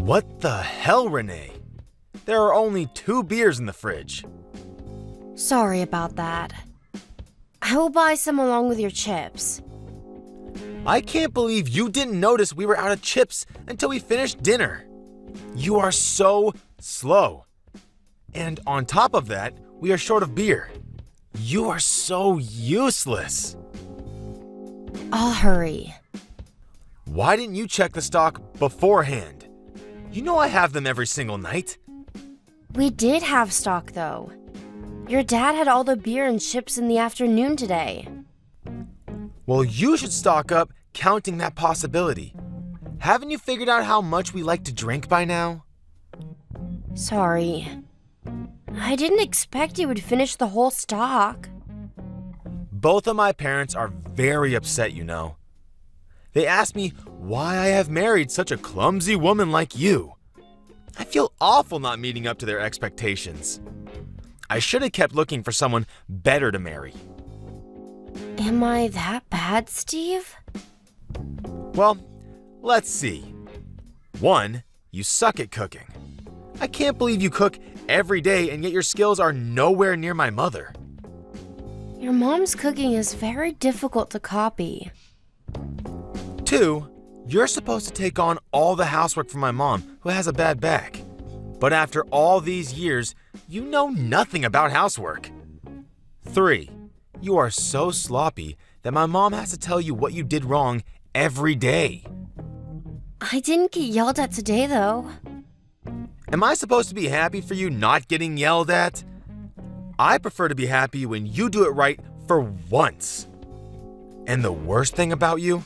What the hell, Renee? There are only 2 beers in the fridge. Sorry about that. I will buy some along with your chips. I can't believe you didn't notice we were out of chips until we finished dinner. You are so slow. And on top of that, we are short of beer. You are so useless. I'll hurry. Why didn't you check the stock beforehand? You know I have them every single night. We did have stock, though. Your dad had all the beer and chips in the afternoon today. Well, you should stock up, counting that possibility. Haven't you figured out how much we like to drink by now? Sorry. I didn't expect you would finish the whole stock. Both of my parents are very upset, you know. They ask me why I have married such a clumsy woman like you. I feel awful not meeting up to their expectations. I should have kept looking for someone better to marry. Am I that bad, Steve? Well, let's see. 1, you suck at cooking. I can't believe you cook every day and yet your skills are nowhere near my mother. Your mom's cooking is very difficult to copy. 2, you're supposed to take on all the housework for my mom, who has a bad back. But after all these years, you know nothing about housework. 3, you are so sloppy that my mom has to tell you what you did wrong every day. I didn't get yelled at today, though. Am I supposed to be happy for you not getting yelled at? I prefer to be happy when you do it right for once. And the worst thing about you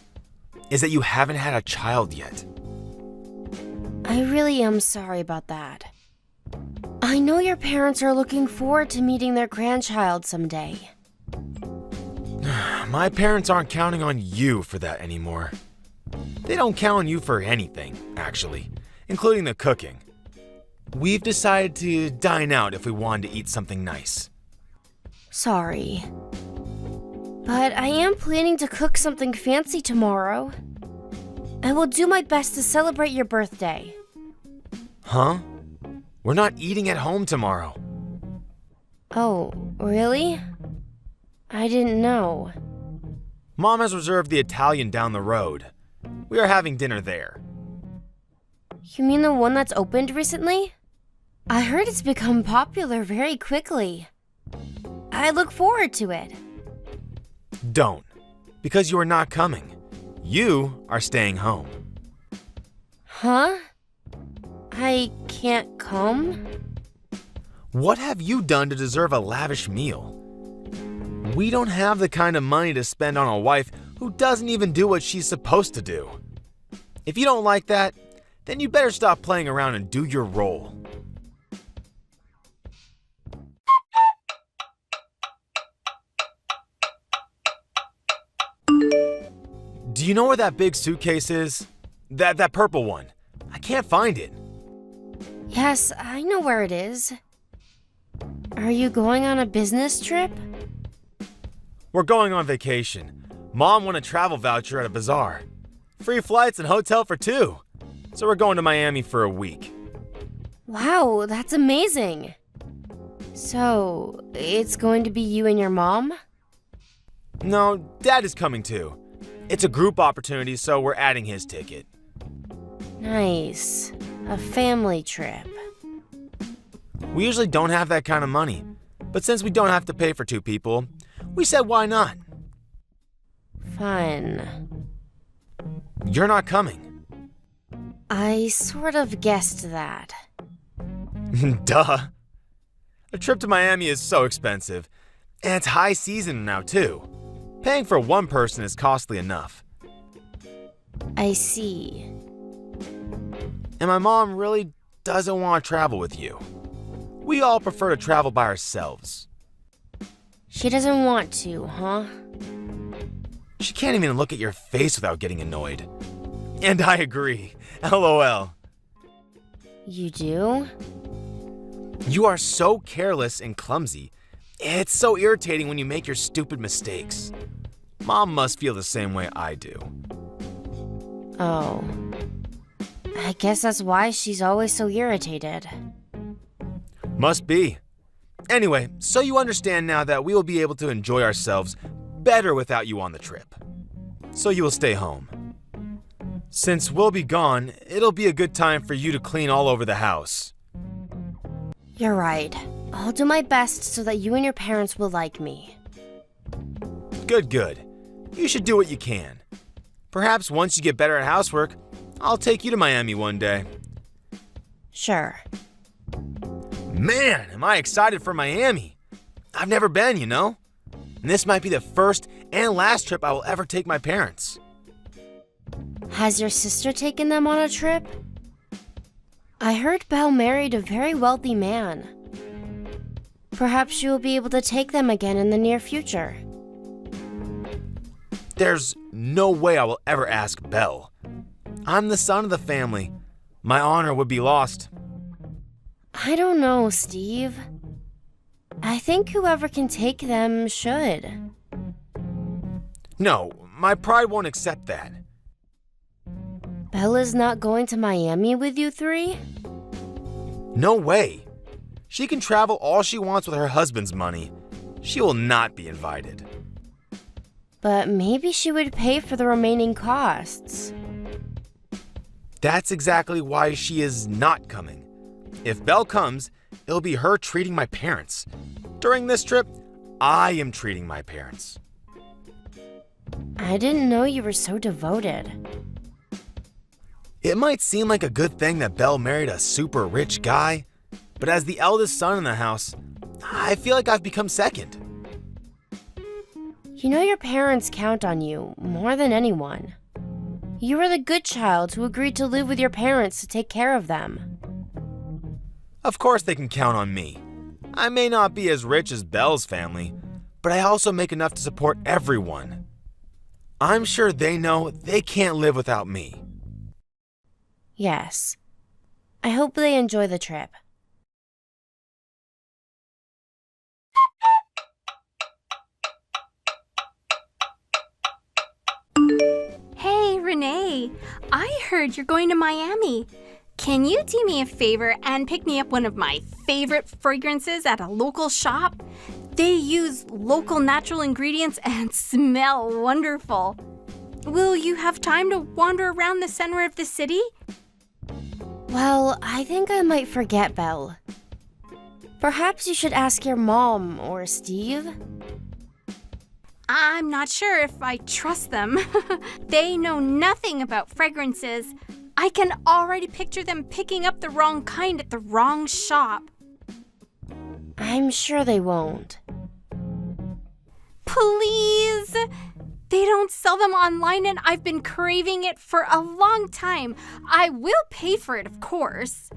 is that you haven't had a child yet. I really am sorry about that. I know your parents are looking forward to meeting their grandchild someday. My parents aren't counting on you for that anymore. They don't count on you for anything, actually, including the cooking. We've decided to dine out if we wanted to eat something nice. Sorry. But I am planning to cook something fancy tomorrow. I will do my best to celebrate your birthday. Huh? We're not eating at home tomorrow. Oh, really? I didn't know. Mom has reserved the Italian down the road. We are having dinner there. You mean the one that's opened recently? I heard it's become popular very quickly. I look forward to it. Don't, because you are not coming. You are staying home. Huh? I can't come? What have you done to deserve a lavish meal? We don't have the kind of money to spend on a wife who doesn't even do what she's supposed to do. If you don't like that, then you better stop playing around and do your role. Do you know where that big suitcase is? That purple one. I can't find it. Yes, I know where it is. Are you going on a business trip? We're going on vacation. Mom won a travel voucher at a bazaar. Free flights and hotel for 2. So we're going to Miami for a week. Wow, that's amazing. So, it's going to be you and your mom? No, Dad is coming too. It's a group opportunity, so we're adding his ticket. Nice. A family trip. We usually don't have that kind of money, but since we don't have to pay for 2 people, we said why not? Fun. You're not coming. I sort of guessed that. Duh. A trip to Miami is so expensive, and it's high season now too. Paying for one person is costly enough. I see. And my mom really doesn't want to travel with you. We all prefer to travel by ourselves. She doesn't want to, huh? She can't even look at your face without getting annoyed. And I agree. LOL. You do? You are so careless and clumsy. It's so irritating when you make your stupid mistakes. Mom must feel the same way I do. Oh. I guess that's why she's always so irritated. Must be. Anyway, so you understand now that we will be able to enjoy ourselves better without you on the trip. So you will stay home. Since we'll be gone, it'll be a good time for you to clean all over the house. You're right. I'll do my best so that you and your parents will like me. Good. You should do what you can. Perhaps once you get better at housework, I'll take you to Miami one day. Sure. Man, am I excited for Miami. I've never been, you know? And this might be the first and last trip I will ever take my parents. Has your sister taken them on a trip? I heard Belle married a very wealthy man. Perhaps she will be able to take them again in the near future. There's no way I will ever ask Belle. I'm the son of the family. My honor would be lost. I don't know, Steve. I think whoever can take them should. No, my pride won't accept that. Bella's not going to Miami with you three? No way. She can travel all she wants with her husband's money. She will not be invited. But maybe she would pay for the remaining costs. That's exactly why she is not coming. If Belle comes, it'll be her treating my parents. During this trip, I am treating my parents. I didn't know you were so devoted. It might seem like a good thing that Belle married a super rich guy, but as the eldest son in the house, I feel like I've become second. You know your parents count on you more than anyone. You were the good child who agreed to live with your parents to take care of them. Of course they can count on me. I may not be as rich as Belle's family, but I also make enough to support everyone. I'm sure they know they can't live without me. Yes. I hope they enjoy the trip. Hey, Renee. I heard you're going to Miami. Can you do me a favor and pick me up one of my favorite fragrances at a local shop? They use local natural ingredients and smell wonderful. Will you have time to wander around the center of the city? Well, I think I might forget, Belle. Perhaps you should ask your mom or Steve. I'm not sure if I trust them. They know nothing about fragrances. I can already picture them picking up the wrong kind at the wrong shop. I'm sure they won't. Please! They don't sell them online and I've been craving it for a long time. I will pay for it, of course.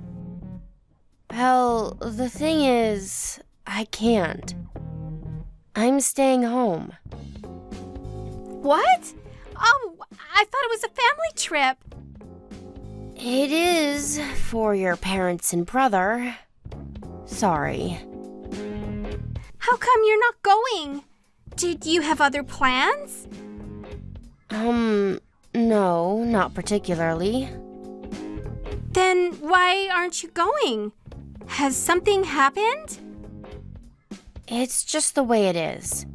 Belle, the thing is, I can't. I'm staying home. What? Oh, I thought it was a family trip. It is for your parents and brother. Sorry. How come you're not going? Did you have other plans? No, not particularly. Then why aren't you going? Has something happened? It's just the way it is.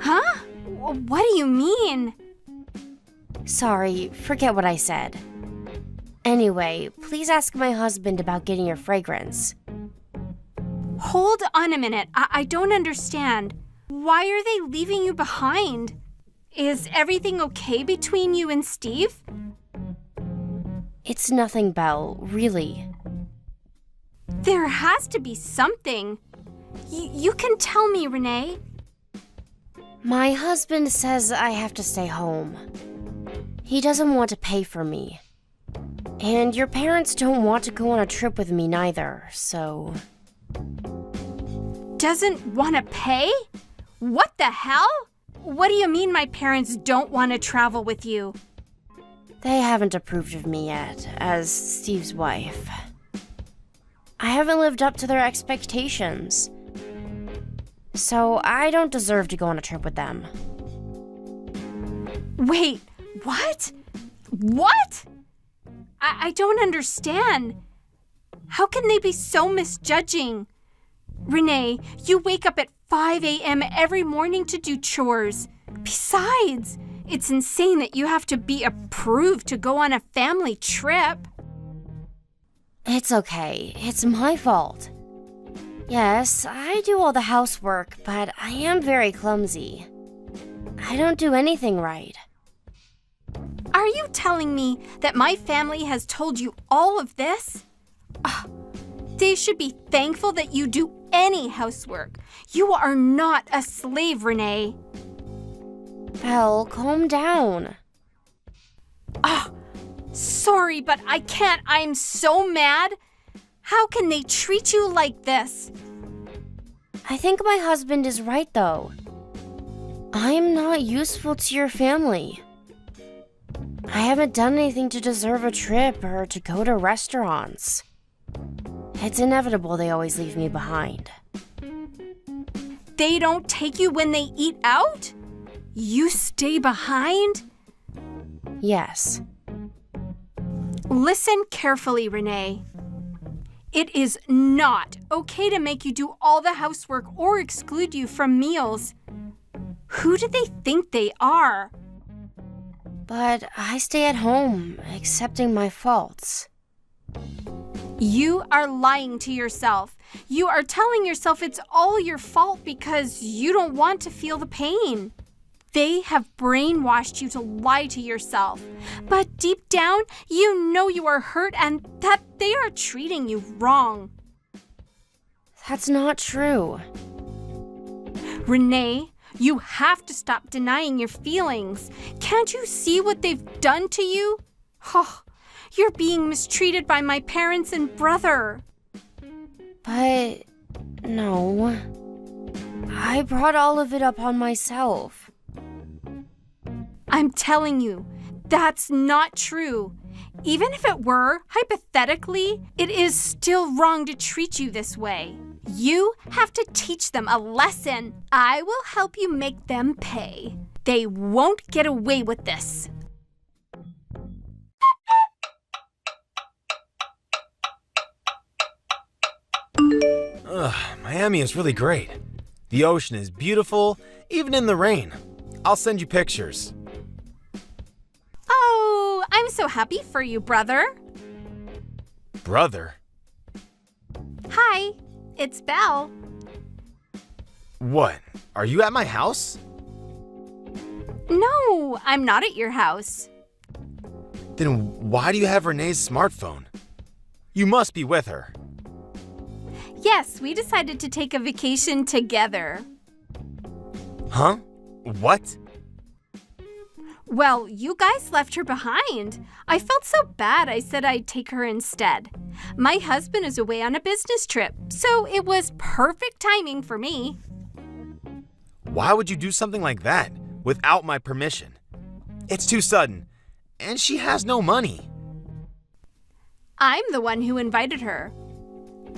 Huh? What do you mean? Sorry, forget what I said. Anyway, please ask my husband about getting your fragrance. Hold on a minute. I don't understand. Why are they leaving you behind? Is everything okay between you and Steve? It's nothing, Belle, really. There has to be something. You can tell me, Renee. My husband says I have to stay home. He doesn't want to pay for me. And your parents don't want to go on a trip with me neither, so... Doesn't want to pay? What the hell? What do you mean my parents don't want to travel with you? They haven't approved of me yet, as Steve's wife. I haven't lived up to their expectations. So I don't deserve to go on a trip with them. Wait, what? What? I don't understand. How can they be so misjudging? Renee, you wake up at 5 a.m. every morning to do chores. Besides, it's insane that you have to be approved to go on a family trip. It's okay. It's my fault. Yes, I do all the housework, but I am very clumsy. I don't do anything right. Are you telling me that my family has told you all of this? They should be thankful that you do any housework. You are not a slave, Renee. Belle, calm down. Sorry, but I can't. I'm so mad. How can they treat you like this? I think my husband is right, though. I'm not useful to your family. I haven't done anything to deserve a trip or to go to restaurants. It's inevitable they always leave me behind. They don't take you when they eat out? You stay behind? Yes. Listen carefully, Renee. It is not okay to make you do all the housework or exclude you from meals. Who do they think they are? But I stay at home, accepting my faults. You are lying to yourself. You are telling yourself it's all your fault because you don't want to feel the pain. They have brainwashed you to lie to yourself. But deep down, you know you are hurt and that they are treating you wrong. That's not true. Renee, you have to stop denying your feelings. Can't you see what they've done to you? Oh, you're being mistreated by my parents and brother. But no. I brought all of it up on myself. I'm telling you, that's not true. Even if it were, hypothetically, it is still wrong to treat you this way. You have to teach them a lesson. I will help you make them pay. They won't get away with this. Miami is really great. The ocean is beautiful, even in the rain. I'll send you pictures. Oh, I'm so happy for you, brother. Brother? Hi, it's Belle. What? Are you at my house? No, I'm not at your house. Then why do you have Renee's smartphone? You must be with her. Yes, we decided to take a vacation together. Huh? What? Well, you guys left her behind. I felt so bad I said I'd take her instead. My husband is away on a business trip, so it was perfect timing for me. Why would you do something like that without my permission? It's too sudden, and she has no money. I'm the one who invited her.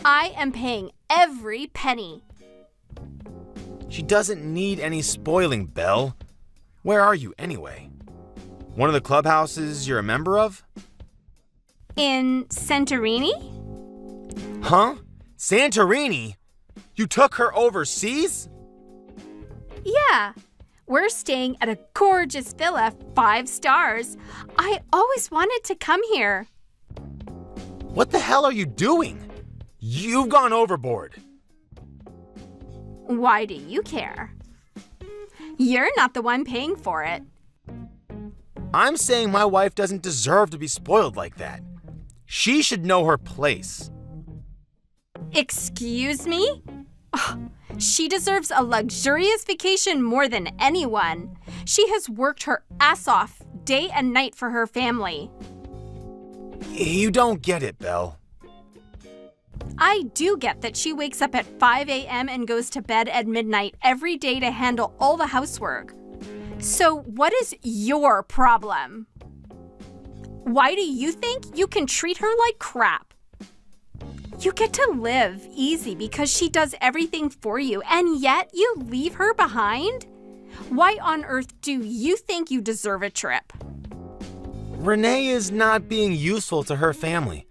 I am paying every penny. She doesn't need any spoiling, Belle. Where are you anyway? One of the clubhouses you're a member of? In Santorini? Huh? Santorini? You took her overseas? Yeah. We're staying at a gorgeous villa, 5 stars. I always wanted to come here. What the hell are you doing? You've gone overboard. Why do you care? You're not the one paying for it. I'm saying my wife doesn't deserve to be spoiled like that. She should know her place. Excuse me? Oh, she deserves a luxurious vacation more than anyone. She has worked her ass off day and night for her family. You don't get it, Belle. I do get that she wakes up at 5 a.m. and goes to bed at midnight every day to handle all the housework. So what is your problem? Why do you think you can treat her like crap? You get to live easy because she does everything for you, and yet you leave her behind? Why on earth do you think you deserve a trip? Renee is not being useful to her family.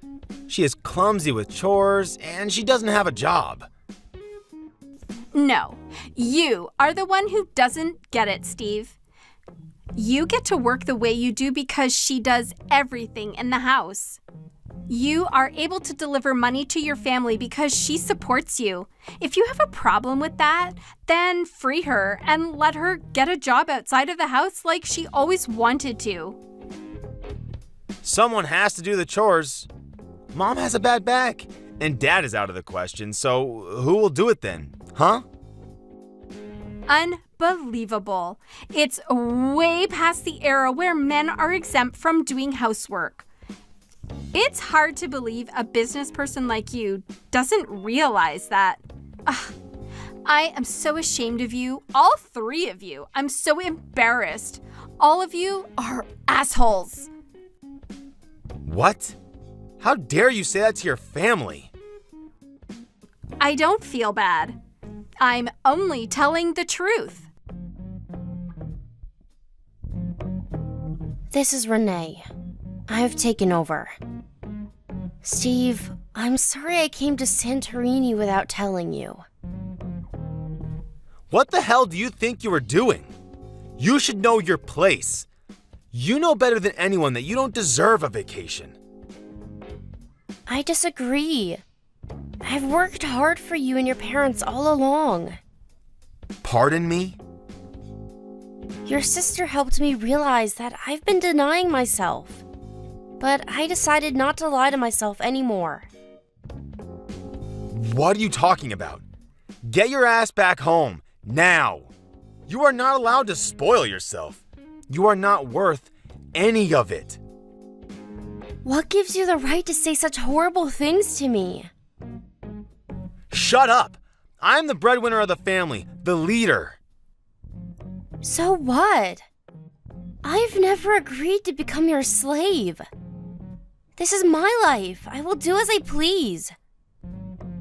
She is clumsy with chores, and she doesn't have a job. No, you are the one who doesn't get it, Steve. You get to work the way you do because she does everything in the house. You are able to deliver money to your family because she supports you. If you have a problem with that, then free her and let her get a job outside of the house like she always wanted to. Someone has to do the chores. Mom has a bad back, and Dad is out of the question, so who will do it then? Huh? Unbelievable. It's way past the era where men are exempt from doing housework. It's hard to believe a business person like you doesn't realize that. Ugh, I am so ashamed of you, all three of you. I'm so embarrassed. All of you are assholes. What? How dare you say that to your family? I don't feel bad. I'm only telling the truth. This is Renee. I have taken over. Steve, I'm sorry I came to Santorini without telling you. What the hell do you think you were doing? You should know your place. You know better than anyone that you don't deserve a vacation. I disagree. I've worked hard for you and your parents all along. Pardon me? Your sister helped me realize that I've been denying myself. But I decided not to lie to myself anymore. What are you talking about? Get your ass back home, now. You are not allowed to spoil yourself. You are not worth any of it. What gives you the right to say such horrible things to me? Shut up! I'm the breadwinner of the family, the leader. So what? I've never agreed to become your slave. This is my life. I will do as I please.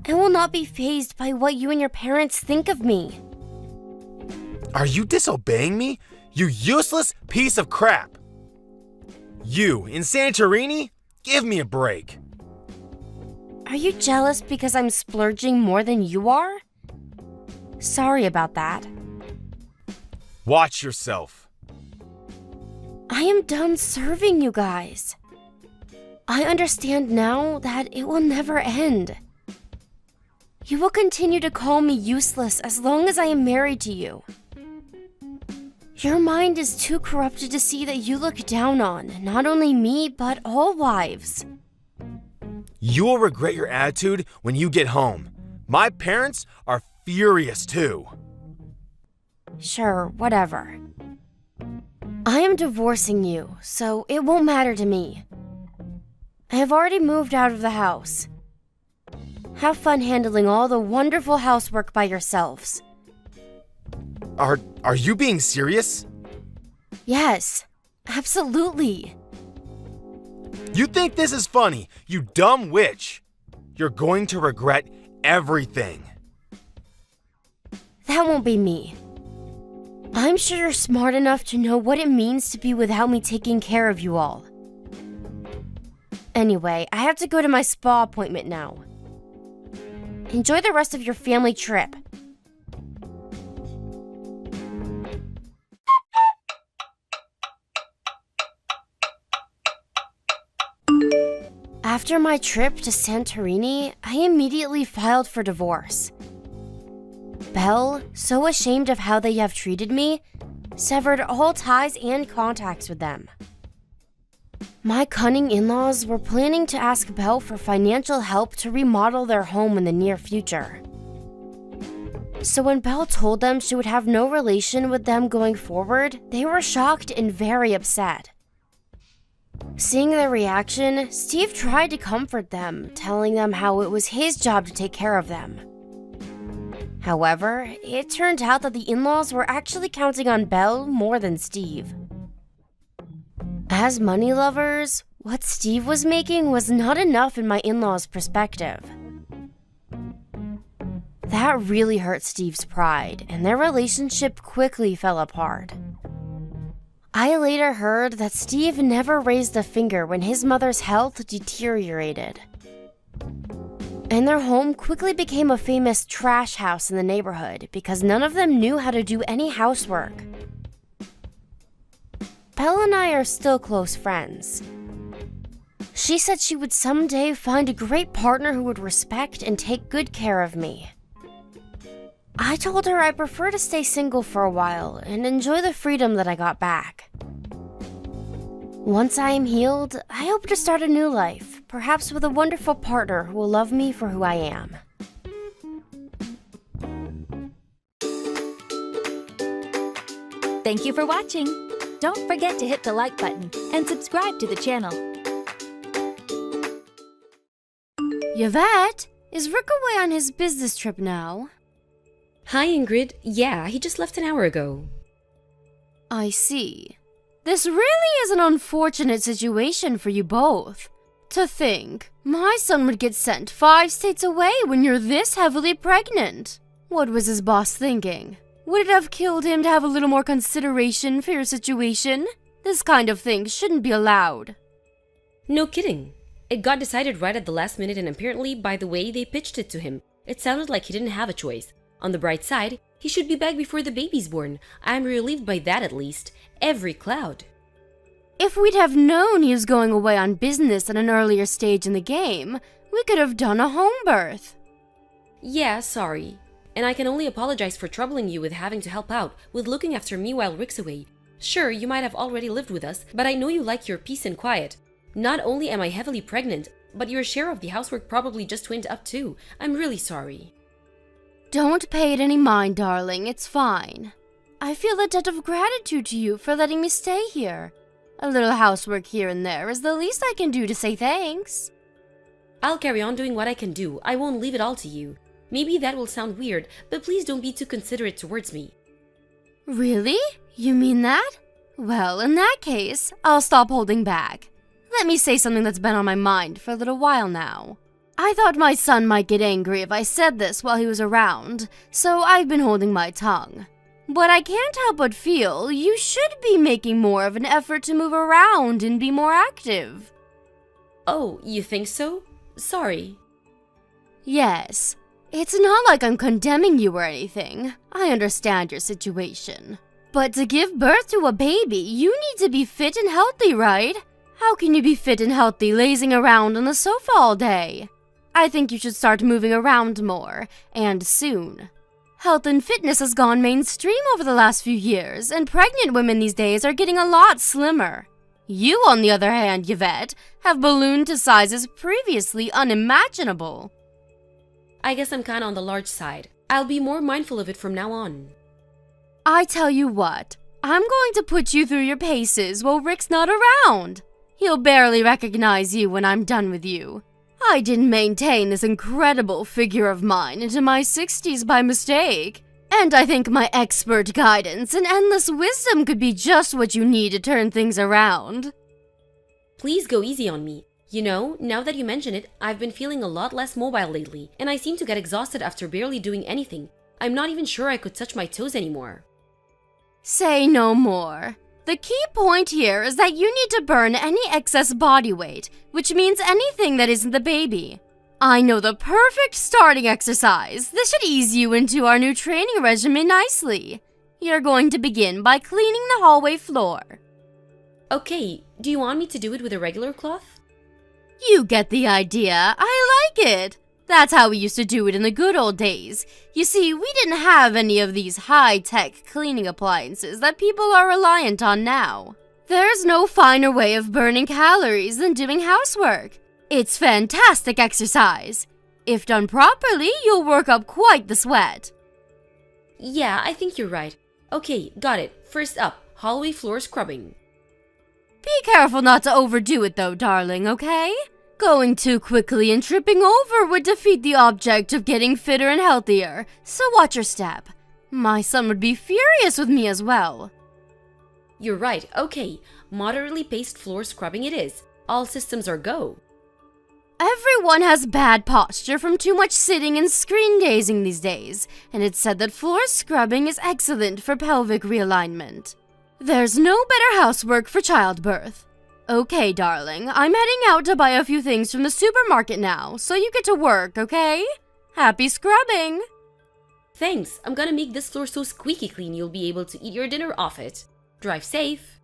I will not be fazed by what you and your parents think of me. Are you disobeying me? You useless piece of crap! You, in Santorini? Give me a break. Are you jealous because I'm splurging more than you are? Sorry about that. Watch yourself. I am done serving you guys. I understand now that it will never end. You will continue to call me useless as long as I am married to you. Your mind is too corrupted to see that you look down on not only me, but all wives. You will regret your attitude when you get home. My parents are furious too. Sure, whatever. I am divorcing you, so it won't matter to me. I have already moved out of the house. Have fun handling all the wonderful housework by yourselves. Are you being serious? Yes, absolutely. You think this is funny, you dumb witch. You're going to regret everything. That won't be me. I'm sure you're smart enough to know what it means to be without me taking care of you all. Anyway, I have to go to my spa appointment now. Enjoy the rest of your family trip. After my trip to Santorini, I immediately filed for divorce. Belle, so ashamed of how they have treated me, severed all ties and contacts with them. My cunning in-laws were planning to ask Belle for financial help to remodel their home in the near future. So when Belle told them she would have no relation with them going forward, they were shocked and very upset. Seeing their reaction, Steve tried to comfort them, telling them how it was his job to take care of them. However, it turned out that the in-laws were actually counting on Belle more than Steve. As money lovers, what Steve was making was not enough in my in-laws' perspective. That really hurt Steve's pride, and their relationship quickly fell apart. I later heard that Steve never raised a finger when his mother's health deteriorated. And their home quickly became a famous trash house in the neighborhood because none of them knew how to do any housework. Belle and I are still close friends. She said she would someday find a great partner who would respect and take good care of me. I told her I prefer to stay single for a while and enjoy the freedom that I got back. Once I am healed, I hope to start a new life, perhaps with a wonderful partner who will love me for who I am. Thank you for watching. Don't forget to hit the like button and subscribe to the channel. Yvette, is Rick away on his business trip now? Hi, Ingrid. Yeah, he just left an hour ago. I see. This really is an unfortunate situation for you both. To think, my son would get sent 5 states away when you're this heavily pregnant. What was his boss thinking? Would it have killed him to have a little more consideration for your situation? This kind of thing shouldn't be allowed. No kidding. It got decided right at the last minute, and apparently, by the way they pitched it to him, it sounded like he didn't have a choice. On the bright side, he should be back before the baby's born. I'm relieved by that at least. Every cloud. If we'd have known he was going away on business at an earlier stage in the game, we could have done a home birth. Yeah, sorry. And I can only apologize for troubling you with having to help out with looking after me while Rick's away. Sure, you might have already lived with us, but I know you like your peace and quiet. Not only am I heavily pregnant, but your share of the housework probably just went up too. I'm really sorry. Don't pay it any mind, darling. It's fine. I feel a debt of gratitude to you for letting me stay here. A little housework here and there is the least I can do to say thanks. I'll carry on doing what I can do. I won't leave it all to you. Maybe that will sound weird, but please don't be too considerate towards me. Really? You mean that? Well, in that case, I'll stop holding back. Let me say something that's been on my mind for a little while now. I thought my son might get angry if I said this while he was around, so I've been holding my tongue. But I can't help but feel you should be making more of an effort to move around and be more active. Oh, you think so? Sorry. Yes. It's not like I'm condemning you or anything. I understand your situation. But to give birth to a baby, you need to be fit and healthy, right? How can you be fit and healthy lazing around on the sofa all day? I think you should start moving around more, and soon. Health and fitness has gone mainstream over the last few years, and pregnant women these days are getting a lot slimmer. You, on the other hand, Yvette, have ballooned to sizes previously unimaginable. I guess I'm kinda on the large side. I'll be more mindful of it from now on. I tell you what, I'm going to put you through your paces while Rick's not around. He'll barely recognize you when I'm done with you. I didn't maintain this incredible figure of mine into my 60s by mistake. And I think my expert guidance and endless wisdom could be just what you need to turn things around. Please go easy on me. You know, now that you mention it, I've been feeling a lot less mobile lately, and I seem to get exhausted after barely doing anything. I'm not even sure I could touch my toes anymore. Say no more. The key point here is that you need to burn any excess body weight, which means anything that isn't the baby. I know the perfect starting exercise. This should ease you into our new training regimen nicely. You're going to begin by cleaning the hallway floor. Okay, do you want me to do it with a regular cloth? You get the idea. I like it. That's how we used to do it in the good old days. You see, we didn't have any of these high-tech cleaning appliances that people are reliant on now. There's no finer way of burning calories than doing housework. It's fantastic exercise. If done properly, you'll work up quite the sweat. Yeah, I think you're right. Okay, got it. First up, hallway floor scrubbing. Be careful not to overdo it though, darling, okay? Going too quickly and tripping over would defeat the object of getting fitter and healthier, so watch your step. My son would be furious with me as well. You're right, okay. Moderately paced floor scrubbing it is. All systems are go. Everyone has bad posture from too much sitting and screen gazing these days, and it's said that floor scrubbing is excellent for pelvic realignment. There's no better housework for childbirth. Okay, darling, I'm heading out to buy a few things from the supermarket now, so you get to work, okay? Happy scrubbing! Thanks, I'm gonna make this floor so squeaky clean you'll be able to eat your dinner off it. Drive safe.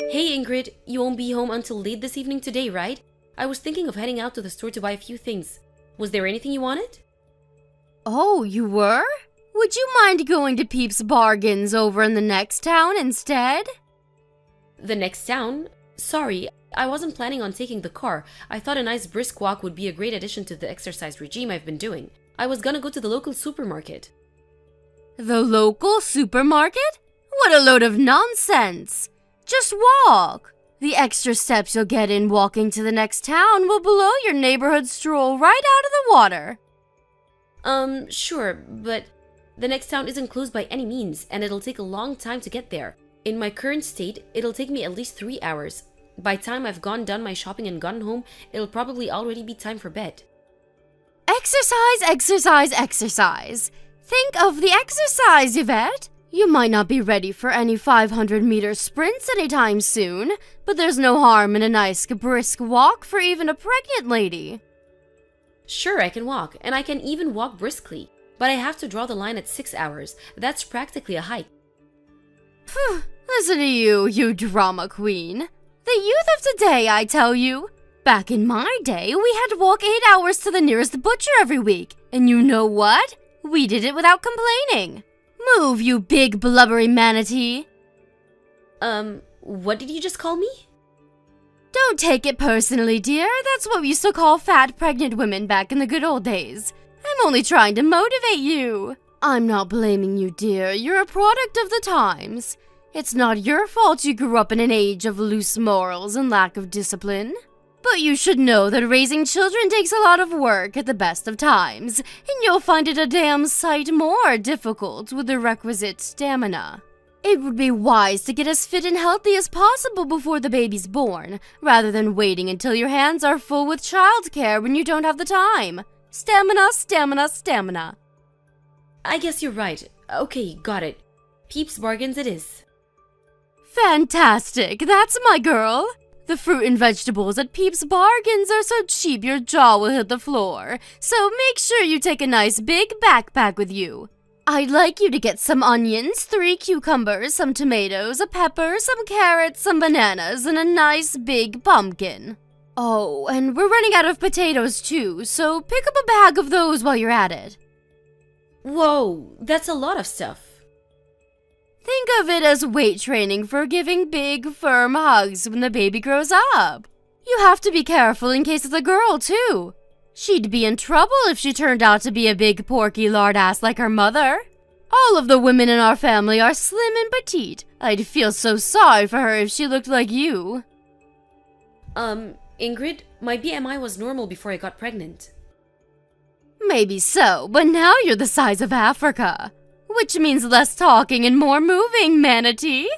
Hey Ingrid, you won't be home until late this evening today, right? I was thinking of heading out to the store to buy a few things. Was there anything you wanted? Oh, you were? Would you mind going to Peeps Bargains over in the next town instead? The next town? Sorry, I wasn't planning on taking the car. I thought a nice brisk walk would be a great addition to the exercise regime I've been doing. I was gonna go to the local supermarket. The local supermarket? What a load of nonsense! Just walk! The extra steps you'll get in walking to the next town will blow your neighborhood stroll right out of the water. Sure, but the next town isn't close by any means, and it'll take a long time to get there. In my current state, it'll take me at least 3 hours. By the time I've done my shopping and gotten home, it'll probably already be time for bed. Exercise, exercise, exercise. Think of the exercise, Yvette. You might not be ready for any 500-meter sprints anytime soon, but there's no harm in a nice brisk walk for even a pregnant lady. Sure, I can walk, and I can even walk briskly. But I have to draw the line at 6 hours. That's practically a hike. Phew, listen to you, you drama queen. The youth of today, I tell you. Back in my day, we had to walk 8 hours to the nearest butcher every week. And you know what? We did it without complaining. Move, you big blubbery manatee. What did you just call me? Don't take it personally, dear. That's what we used to call fat pregnant women back in the good old days. I'm only trying to motivate you. I'm not blaming you, dear. You're a product of the times. It's not your fault you grew up in an age of loose morals and lack of discipline. But you should know that raising children takes a lot of work at the best of times, and you'll find it a damn sight more difficult with the requisite stamina. It would be wise to get as fit and healthy as possible before the baby's born, rather than waiting until your hands are full with childcare when you don't have the time. Stamina, stamina, stamina. I guess you're right. Okay, got it. Peeps Bargains it is. Fantastic! That's my girl! The fruit and vegetables at Peeps Bargains are so cheap your jaw will hit the floor, so make sure you take a nice big backpack with you. I'd like you to get some onions, 3 cucumbers, some tomatoes, a pepper, some carrots, some bananas, and a nice big pumpkin. Oh, and we're running out of potatoes too, so pick up a bag of those while you're at it. Whoa, that's a lot of stuff. Think of it as weight training for giving big, firm hugs when the baby grows up. You have to be careful in case it's a girl, too. She'd be in trouble if she turned out to be a big, porky lard ass like her mother. All of the women in our family are slim and petite. I'd feel so sorry for her if she looked like you. Ingrid, my BMI was normal before I got pregnant. Maybe so, but now you're the size of Africa. Which means less talking and more moving, manatee.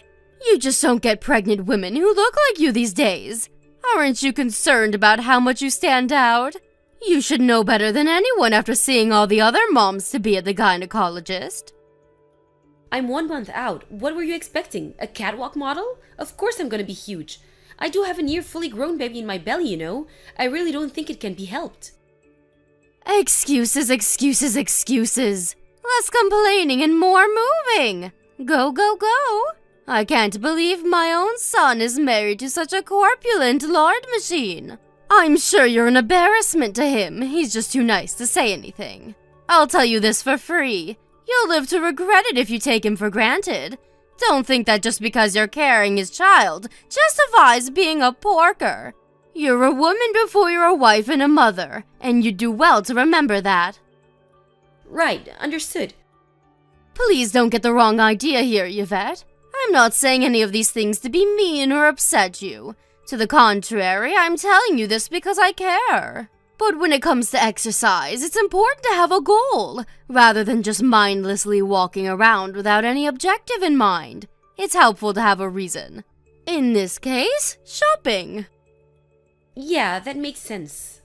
You just don't get pregnant women who look like you these days. Aren't you concerned about how much you stand out? You should know better than anyone after seeing all the other moms to be at the gynecologist. I'm 1 month out. What were you expecting? A catwalk model? Of course I'm gonna be huge. I do have a near fully grown baby in my belly, you know. I really don't think it can be helped. Excuses, excuses, excuses. Less complaining and more moving. Go, go, go. I can't believe my own son is married to such a corpulent lard machine. I'm sure you're an embarrassment to him. He's just too nice to say anything. I'll tell you this for free. You'll live to regret it if you take him for granted. Don't think that just because you're carrying his child justifies being a porker. You're a woman before you're a wife and a mother, and you'd do well to remember that. Right, understood. Please don't get the wrong idea here, Yvette. I'm not saying any of these things to be mean or upset you. To the contrary, I'm telling you this because I care. But when it comes to exercise, it's important to have a goal, rather than just mindlessly walking around without any objective in mind. It's helpful to have a reason. In this case, shopping. Yeah, that makes sense.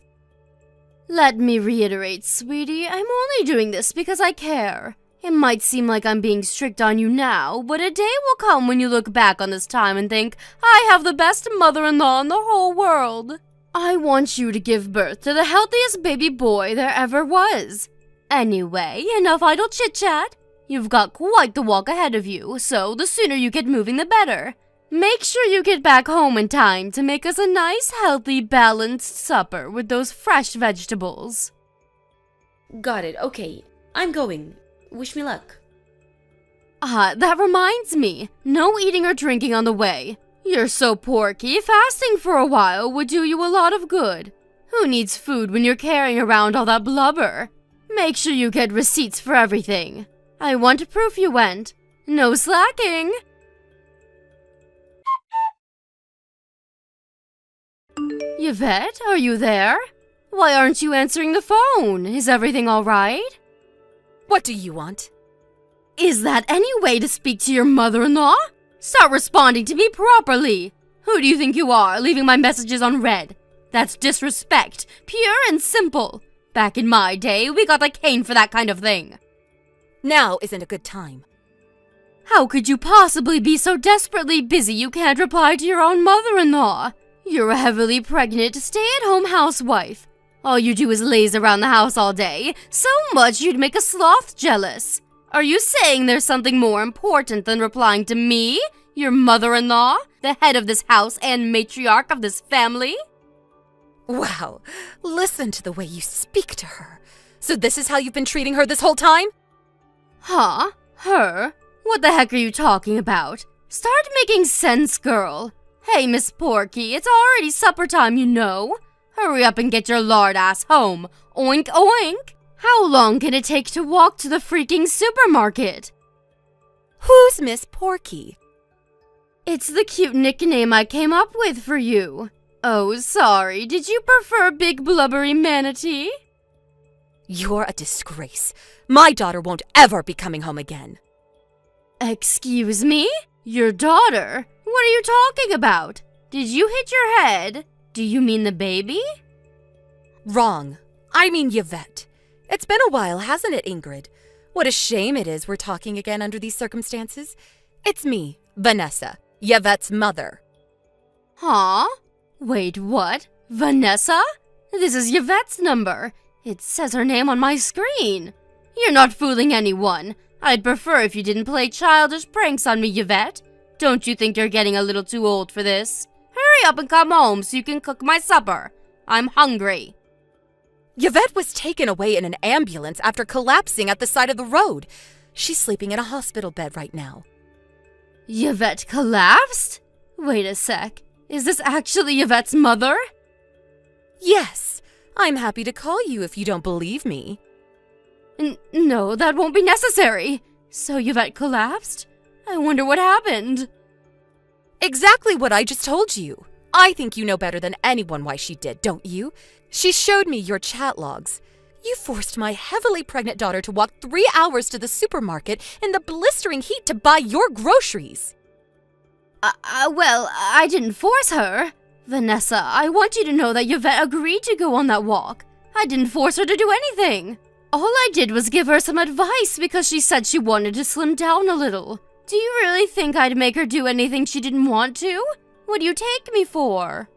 Let me reiterate, sweetie, I'm only doing this because I care. It might seem like I'm being strict on you now, but a day will come when you look back on this time and think, I have the best mother-in-law in the whole world. I want you to give birth to the healthiest baby boy there ever was. Anyway, enough idle chit-chat. You've got quite the walk ahead of you, so the sooner you get moving the better. Make sure you get back home in time to make us a nice, healthy, balanced supper with those fresh vegetables. Got it, okay. I'm going. Wish me luck. That reminds me. No eating or drinking on the way. You're so porky, fasting for a while would do you a lot of good. Who needs food when you're carrying around all that blubber? Make sure you get receipts for everything. I want proof you went. No slacking. Yvette, are you there? Why aren't you answering the phone? Is everything all right? What do you want? Is that any way to speak to your mother-in-law? Start responding to me properly. Who do you think you are, leaving my messages unread? That's disrespect, pure and simple. Back in my day, we got a cane for that kind of thing. Now isn't a good time. How could you possibly be so desperately busy you can't reply to your own mother-in-law? You're a heavily pregnant, stay-at-home housewife. All you do is laze around the house all day, so much you'd make a sloth jealous. Are you saying there's something more important than replying to me, your mother-in-law, the head of this house and matriarch of this family? Wow, listen to the way you speak to her. So this is how you've been treating her this whole time? Huh? Her? What the heck are you talking about? Start making sense, girl. Hey, Miss Porky, it's already supper time, you know. Hurry up and get your lard ass home. Oink, oink. How long can it take to walk to the freaking supermarket? Who's Miss Porky? It's the cute nickname I came up with for you. Oh, sorry. Did you prefer Big Blubbery Manatee? You're a disgrace. My daughter won't ever be coming home again. Excuse me? Your daughter? What are you talking about? Did you hit your head? Do you mean the baby? Wrong. I mean Yvette. It's been a while, hasn't it, Ingrid? What a shame it is we're talking again under these circumstances. It's me, Vanessa, Yvette's mother. Huh? Wait, what? Vanessa? This is Yvette's number. It says her name on my screen. You're not fooling anyone. I'd prefer if you didn't play childish pranks on me, Yvette. Don't you think you're getting a little too old for this? Hurry up and come home so you can cook my supper. I'm hungry. Yvette was taken away in an ambulance after collapsing at the side of the road. She's sleeping in a hospital bed right now. Yvette collapsed? Wait a sec. Is this actually Yvette's mother? Yes. I'm happy to call you if you don't believe me. No, that won't be necessary. So Yvette collapsed? I wonder what happened. Exactly what I just told you. I think you know better than anyone why she did, don't you? She showed me your chat logs. You forced my heavily pregnant daughter to walk 3 hours to the supermarket in the blistering heat to buy your groceries. Well, I didn't force her. Vanessa, I want you to know that Yvette agreed to go on that walk. I didn't force her to do anything. All I did was give her some advice because she said she wanted to slim down a little. Do you really think I'd make her do anything she didn't want to? What do you take me for?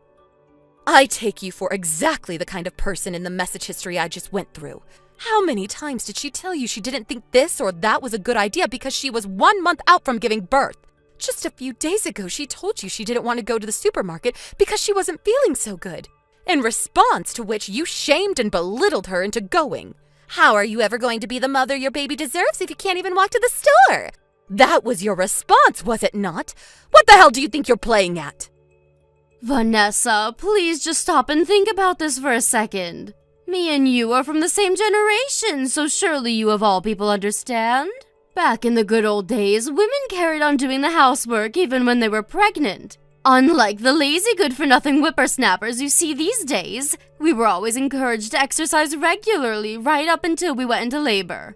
I take you for exactly the kind of person in the message history I just went through. How many times did she tell you she didn't think this or that was a good idea because she was 1 month out from giving birth? Just a few days ago, she told you she didn't want to go to the supermarket because she wasn't feeling so good. In response to which you shamed and belittled her into going. How are you ever going to be the mother your baby deserves if you can't even walk to the store? That was your response, was it not? What the hell do you think you're playing at? Vanessa, please just stop and think about this for a second. Me and you are from the same generation, so surely you of all people understand. Back in the good old days, women carried on doing the housework even when they were pregnant. Unlike the lazy good-for-nothing whippersnappers you see these days, we were always encouraged to exercise regularly right up until we went into labor.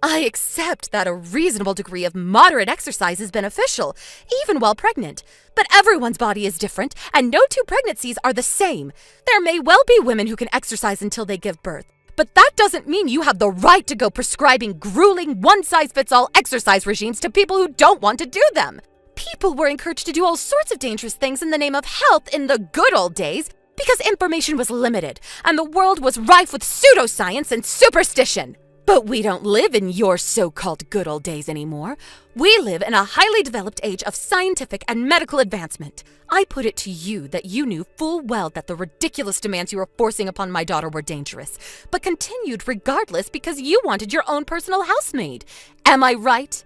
I accept that a reasonable degree of moderate exercise is beneficial, even while pregnant. But everyone's body is different, and no two pregnancies are the same. There may well be women who can exercise until they give birth, but that doesn't mean you have the right to go prescribing grueling one-size-fits-all exercise regimes to people who don't want to do them. People were encouraged to do all sorts of dangerous things in the name of health in the good old days because information was limited, and the world was rife with pseudoscience and superstition. But we don't live in your so-called good old days anymore. We live in a highly developed age of scientific and medical advancement. I put it to you that you knew full well that the ridiculous demands you were forcing upon my daughter were dangerous, but continued regardless because you wanted your own personal housemaid. Am I right?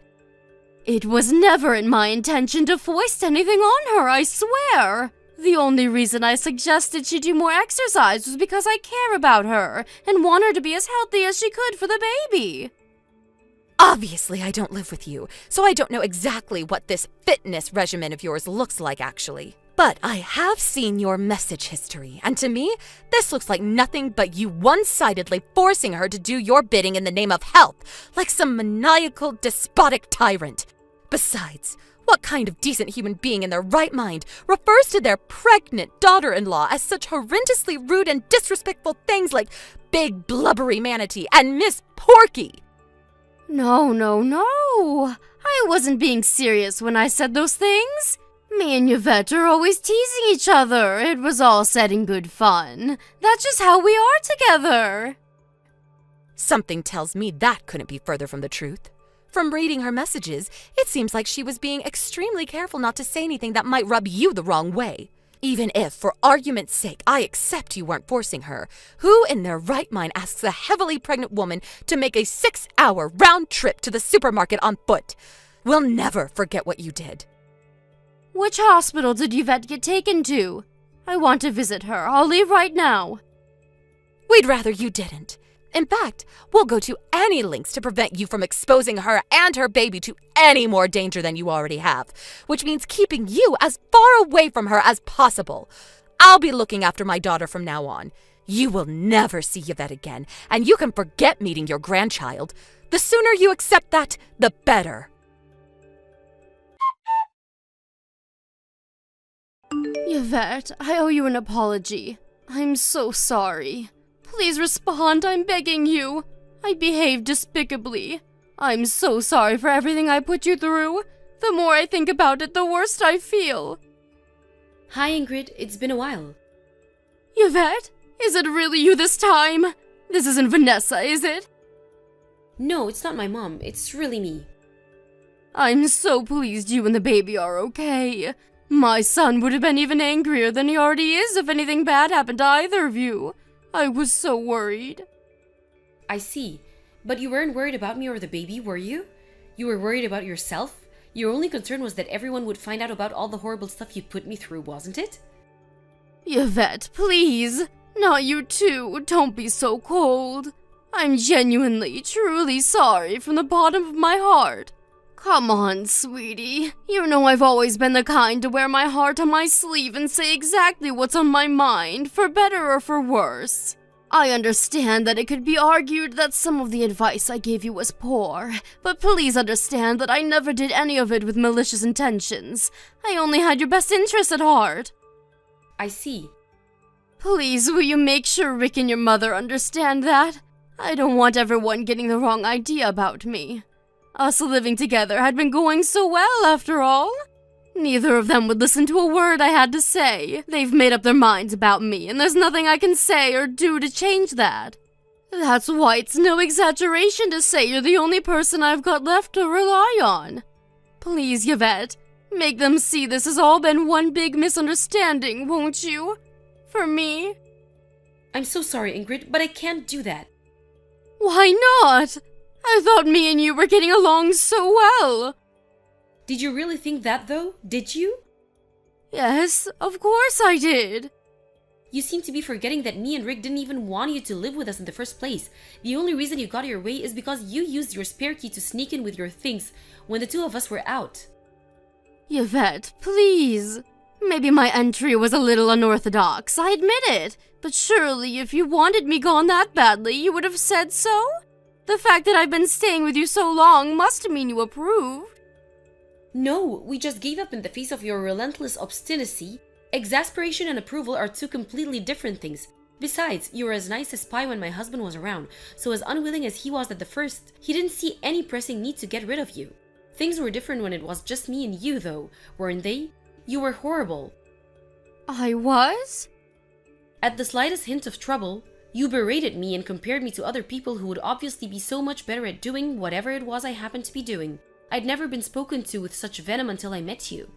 It was never in my intention to foist anything on her, I swear. The only reason I suggested she do more exercise was because I care about her and want her to be as healthy as she could for the baby. Obviously, I don't live with you, so I don't know exactly what this fitness regimen of yours looks like, actually. But I have seen your message history, and to me, this looks like nothing but you one-sidedly forcing her to do your bidding in the name of health, like some maniacal, despotic tyrant. Besides, what kind of decent human being in their right mind refers to their pregnant daughter-in-law as such horrendously rude and disrespectful things like Big Blubbery Manatee and Miss Porky? No. I wasn't being serious when I said those things. Me and Yvette are always teasing each other. It was all said in good fun. That's just how we are together. Something tells me that couldn't be further from the truth. From reading her messages, it seems like she was being extremely careful not to say anything that might rub you the wrong way. Even if, for argument's sake, I accept you weren't forcing her, who in their right mind asks a heavily pregnant woman to make a 6-hour round trip to the supermarket on foot? We'll never forget what you did. Which hospital did Yvette get taken to? I want to visit her. I'll leave right now. We'd rather you didn't. In fact, we'll go to any lengths to prevent you from exposing her and her baby to any more danger than you already have, which means keeping you as far away from her as possible. I'll be looking after my daughter from now on. You will never see Yvette again, and you can forget meeting your grandchild. The sooner you accept that, the better. Yvette, I owe you an apology. I'm so sorry. Please respond, I'm begging you. I behaved despicably. I'm so sorry for everything I put you through. The more I think about it, the worse I feel. Hi, Ingrid. It's been a while. Yvette, is it really you this time? This isn't Vanessa, is it? No, it's not my mom. It's really me. I'm so pleased you and the baby are okay. My son would have been even angrier than he already is if anything bad happened to either of you. I was so worried. I see. But you weren't worried about me or the baby, were you? You were worried about yourself? Your only concern was that everyone would find out about all the horrible stuff you put me through, wasn't it? Yvette, please. Not you too. Don't be so cold. I'm genuinely, truly sorry from the bottom of my heart. Come on, sweetie. You know I've always been the kind to wear my heart on my sleeve and say exactly what's on my mind, for better or for worse. I understand that it could be argued that some of the advice I gave you was poor, but please understand that I never did any of it with malicious intentions. I only had your best interests at heart. I see. Please, will you make sure Rick and your mother understand that? I don't want everyone getting the wrong idea about me. Us living together had been going so well, after all. Neither of them would listen to a word I had to say. They've made up their minds about me, and there's nothing I can say or do to change that. That's why it's no exaggeration to say you're the only person I've got left to rely on. Please, Yvette, make them see this has all been one big misunderstanding, won't you? For me? I'm so sorry, Ingrid, but I can't do that. Why not? I thought me and you were getting along so well. Did you really think that, though? Did you? Yes, of course I did. You seem to be forgetting that me and Rick didn't even want you to live with us in the first place. The only reason you got your way is because you used your spare key to sneak in with your things when the two of us were out. Yvette, please. Maybe my entry was a little unorthodox, I admit it. But surely if you wanted me gone that badly, you would have said so? The fact that I've been staying with you so long must mean you approved. No, we just gave up in the face of your relentless obstinacy. Exasperation and approval are two completely different things. Besides, you were as nice as pie when my husband was around, so as unwilling as he was at the first, he didn't see any pressing need to get rid of you. Things were different when it was just me and you, though, weren't they? You were horrible. I was? At the slightest hint of trouble, you berated me and compared me to other people who would obviously be so much better at doing whatever it was I happened to be doing. I'd never been spoken to with such venom until I met you.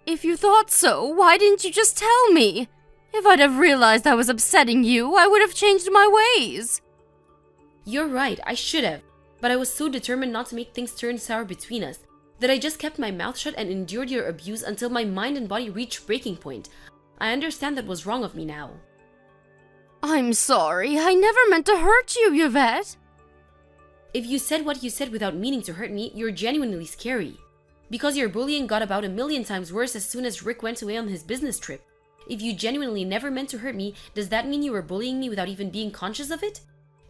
If you thought so, why didn't you just tell me? If I'd have realized I was upsetting you, I would have changed my ways. You're right, I should have. But I was so determined not to make things turn sour between us that I just kept my mouth shut and endured your abuse until my mind and body reached breaking point. I understand that was wrong of me now. I'm sorry, I never meant to hurt you, Yvette. If you said what you said without meaning to hurt me, you're genuinely scary. Because your bullying got about 1,000,000 times worse as soon as Rick went away on his business trip. If you genuinely never meant to hurt me, does that mean you were bullying me without even being conscious of it?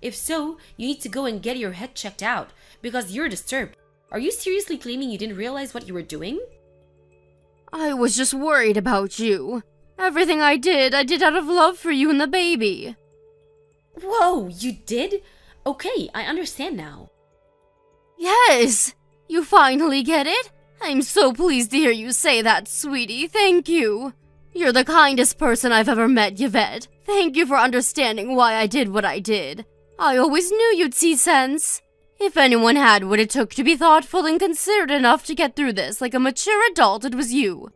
If so, you need to go and get your head checked out, because you're disturbed. Are you seriously claiming you didn't realize what you were doing? I was just worried about you. Everything I did out of love for you and the baby. Whoa, you did? Okay, I understand now. Yes! You finally get it? I'm so pleased to hear you say that, sweetie. Thank you. You're the kindest person I've ever met, Yvette. Thank you for understanding why I did what I did. I always knew you'd see sense. If anyone had what it took to be thoughtful and considerate enough to get through this like a mature adult, it was you.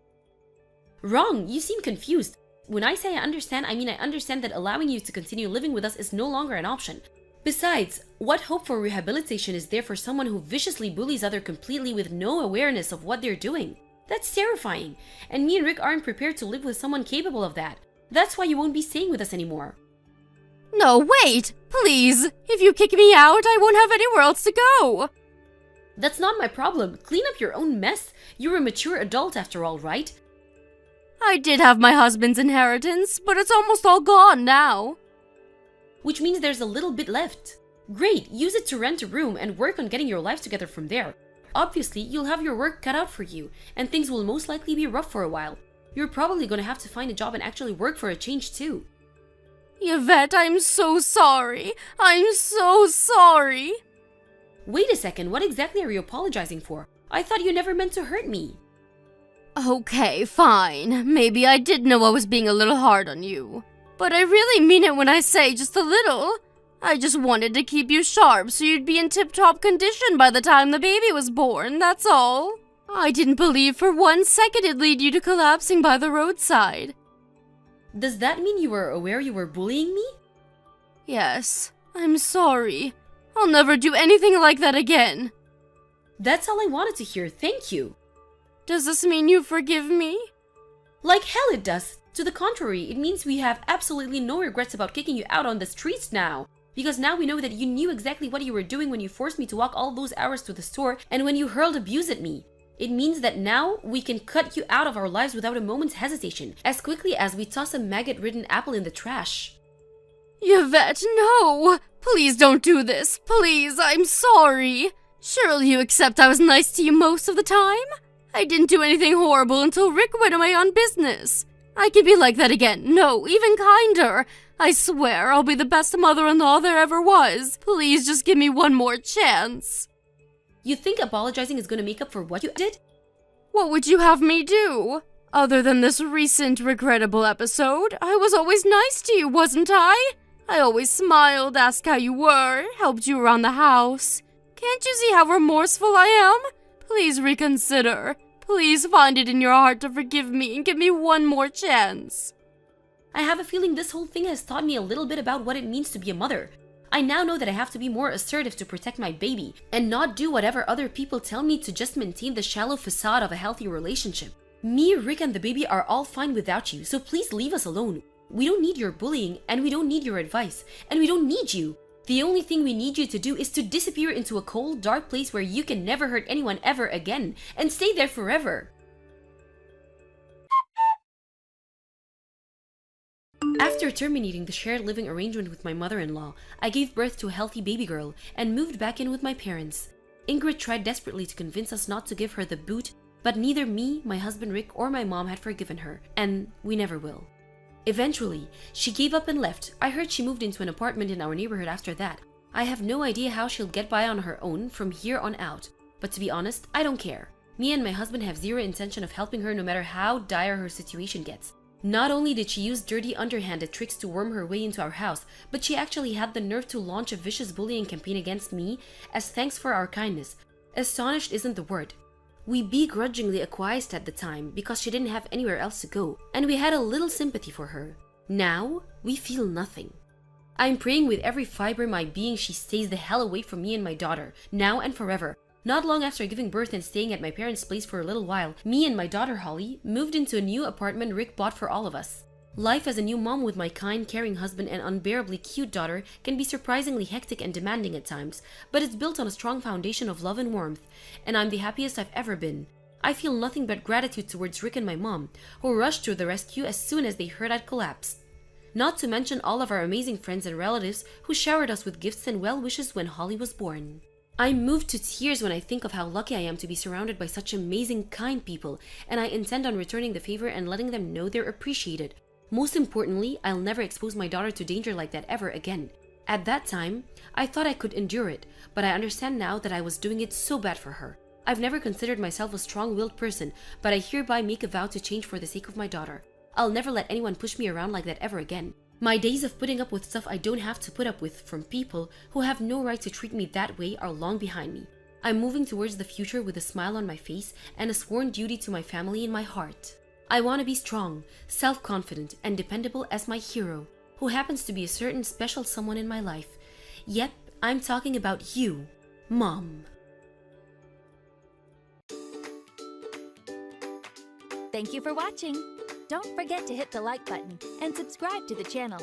Wrong, you seem confused. When I say I understand, I mean I understand that allowing you to continue living with us is no longer an option. Besides, what hope for rehabilitation is there for someone who viciously bullies others completely with no awareness of what they're doing? That's terrifying, and me and Rick aren't prepared to live with someone capable of that. That's why you won't be staying with us anymore. No, wait! Please! If you kick me out, I won't have anywhere else to go! That's not my problem. Clean up your own mess. You're a mature adult after all, right? I did have my husband's inheritance, but it's almost all gone now. Which means there's a little bit left. Great, use it to rent a room and work on getting your life together from there. Obviously, you'll have your work cut out for you, and things will most likely be rough for a while. You're probably gonna have to find a job and actually work for a change too. Yvette, I'm so sorry. I'm so sorry. Wait a second, what exactly are you apologizing for? I thought you never meant to hurt me. Okay, fine. Maybe I did know I was being a little hard on you. But I really mean it when I say just a little. I just wanted to keep you sharp so you'd be in tip-top condition by the time the baby was born, that's all. I didn't believe for 1 second it'd lead you to collapsing by the roadside. Does that mean you were aware you were bullying me? Yes, I'm sorry. I'll never do anything like that again. That's all I wanted to hear, thank you. Does this mean you forgive me? Like hell it does. To the contrary, it means we have absolutely no regrets about kicking you out on the streets now. Because now we know that you knew exactly what you were doing when you forced me to walk all those hours to the store and when you hurled abuse at me. It means that now we can cut you out of our lives without a moment's hesitation, as quickly as we toss a maggot-ridden apple in the trash. Yvette, no! Please don't do this. Please, I'm sorry. Surely you accept I was nice to you most of the time? I didn't do anything horrible until Rick went away on business. I can be like that again. No, even kinder. I swear I'll be the best mother-in-law there ever was. Please just give me one more chance. You think apologizing is going to make up for what you did? What would you have me do? Other than this recent regrettable episode, I was always nice to you, wasn't I? I always smiled, asked how you were, helped you around the house. Can't you see how remorseful I am? Please reconsider. Please find it in your heart to forgive me and give me one more chance. I have a feeling this whole thing has taught me a little bit about what it means to be a mother. I now know that I have to be more assertive to protect my baby and not do whatever other people tell me to just maintain the shallow facade of a healthy relationship. Me, Rick, and the baby are all fine without you, so please leave us alone. We don't need your bullying, and we don't need your advice, and we don't need you. The only thing we need you to do is to disappear into a cold, dark place where you can never hurt anyone ever again, and stay there forever. After terminating the shared living arrangement with my mother-in-law, I gave birth to a healthy baby girl and moved back in with my parents. Ingrid tried desperately to convince us not to give her the boot, but neither me, my husband Rick, or my mom had forgiven her, and we never will. Eventually, she gave up and left. I heard she moved into an apartment in our neighborhood after that. I have no idea how she'll get by on her own from here on out, but to be honest, I don't care. Me and my husband have zero intention of helping her no matter how dire her situation gets. Not only did she use dirty, underhanded tricks to worm her way into our house, but she actually had the nerve to launch a vicious bullying campaign against me as thanks for our kindness. Astonished isn't the word. We begrudgingly acquiesced at the time because she didn't have anywhere else to go, and we had a little sympathy for her. Now, we feel nothing. I'm praying with every fiber of my being she stays the hell away from me and my daughter, now and forever. Not long after giving birth and staying at my parents' place for a little while, me and my daughter Holly moved into a new apartment Rick bought for all of us. Life as a new mom with my kind, caring husband and unbearably cute daughter can be surprisingly hectic and demanding at times, but it's built on a strong foundation of love and warmth, and I'm the happiest I've ever been. I feel nothing but gratitude towards Rick and my mom, who rushed to the rescue as soon as they heard I'd collapsed. Not to mention all of our amazing friends and relatives who showered us with gifts and well wishes when Holly was born. I'm moved to tears when I think of how lucky I am to be surrounded by such amazing, kind people, and I intend on returning the favor and letting them know they're appreciated. Most importantly, I'll never expose my daughter to danger like that ever again. At that time, I thought I could endure it, but I understand now that I was doing it so bad for her. I've never considered myself a strong-willed person, but I hereby make a vow to change for the sake of my daughter. I'll never let anyone push me around like that ever again. My days of putting up with stuff I don't have to put up with from people who have no right to treat me that way are long behind me. I'm moving towards the future with a smile on my face and a sworn duty to my family in my heart. I want to be strong, self-confident, and dependable as my hero, who happens to be a certain special someone in my life. Yep, I'm talking about you, Mom. Thank you for watching. Don't forget to hit the like button and subscribe to the channel.